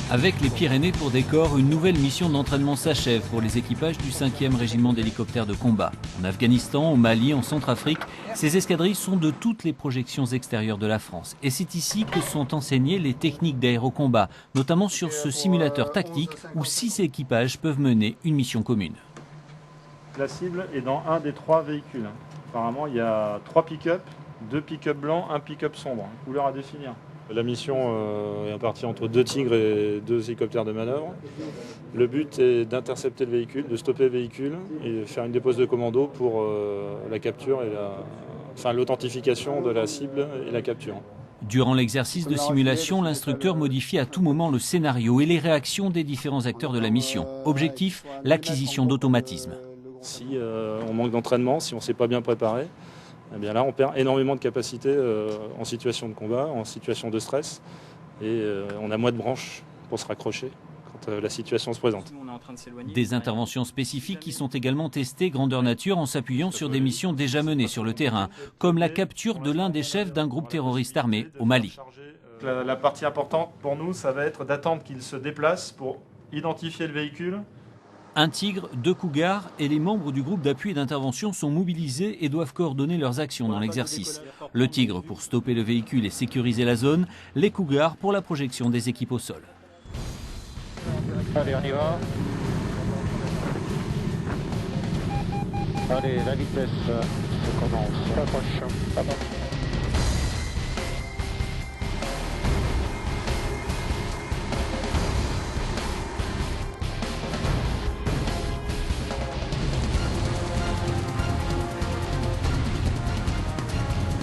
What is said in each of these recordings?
Avec les Pyrénées pour décor, une nouvelle mission d'entraînement s'achève pour les équipages du 5e régiment d'hélicoptères de combat. En Afghanistan, au Mali, en Centrafrique, ces escadrilles sont de toutes les projections extérieures de la France. Et c'est ici que sont enseignées les techniques d'aérocombat, notamment sur ce simulateur tactique où 6 équipages peuvent mener une mission commune. La cible est dans un des 3 véhicules. Apparemment, il y a 3 pick-up, 2 pick-up blancs, un pick-up sombre. Couleur à définir. La mission est répartie entre 2 Tigres et 2 hélicoptères de manœuvre. Le but est d'intercepter le véhicule, de stopper le véhicule et de faire une dépose de commando pour la capture et l'authentification de la cible et la capture. Durant l'exercice de simulation, l'instructeur modifie à tout moment le scénario et les réactions des différents acteurs de la mission. Objectif, l'acquisition d'automatismes. Si on manque d'entraînement, si on ne s'est pas bien préparé, eh bien là on perd énormément de capacité en situation de combat, en situation de stress, et on a moins de branches pour se raccrocher quand la situation se présente. Des interventions spécifiques qui sont également testées grandeur nature en s'appuyant sur des missions déjà menées sur le terrain, comme la capture de l'un des chefs d'un groupe terroriste armé au Mali. La partie importante pour nous, ça va être d'attendre qu'il se déplace pour identifier le véhicule. Un Tigre, 2 Cougars et les membres du groupe d'appui et d'intervention sont mobilisés et doivent coordonner leurs actions dans l'exercice. Le Tigre pour stopper le véhicule et sécuriser la zone, les Cougars pour la projection des équipes au sol. Allez, on y va. Allez, la vitesse, ça commence. Approche.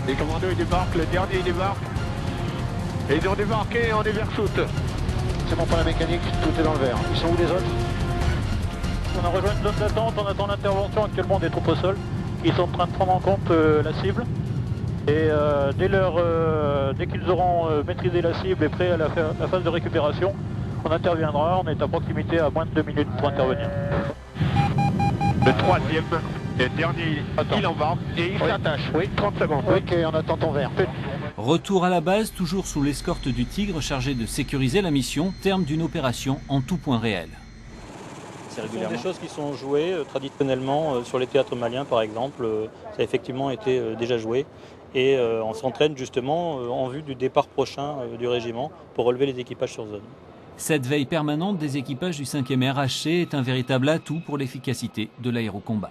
Les commandos ils débarquent, le dernier il débarque. Et ils ont débarqué, on est vers Soute. C'est bon pour la mécanique, tout est dans le vert. Ils sont où les autres? On a rejoint une zone d'attente, on attend l'intervention actuellement des troupes au sol. Ils sont en train de prendre en compte la cible. Et dès qu'ils auront maîtrisé la cible et prêt à la phase de récupération, on interviendra. On est à proximité à moins de 2 minutes pour intervenir. Le troisième, le dernier, il embarque et il s'attache. Oui, 30 secondes. Ok, on attend ton vert. Retour à la base, toujours sous l'escorte du Tigre chargé de sécuriser la mission, terme d'une opération en tout point réel. Ce sont des choses qui sont jouées traditionnellement sur les théâtres maliens par exemple. Ça a effectivement été déjà joué. Et on s'entraîne justement en vue du départ prochain du régiment pour relever les équipages sur zone. Cette veille permanente des équipages du 5e RHC est un véritable atout pour l'efficacité de l'aérocombat.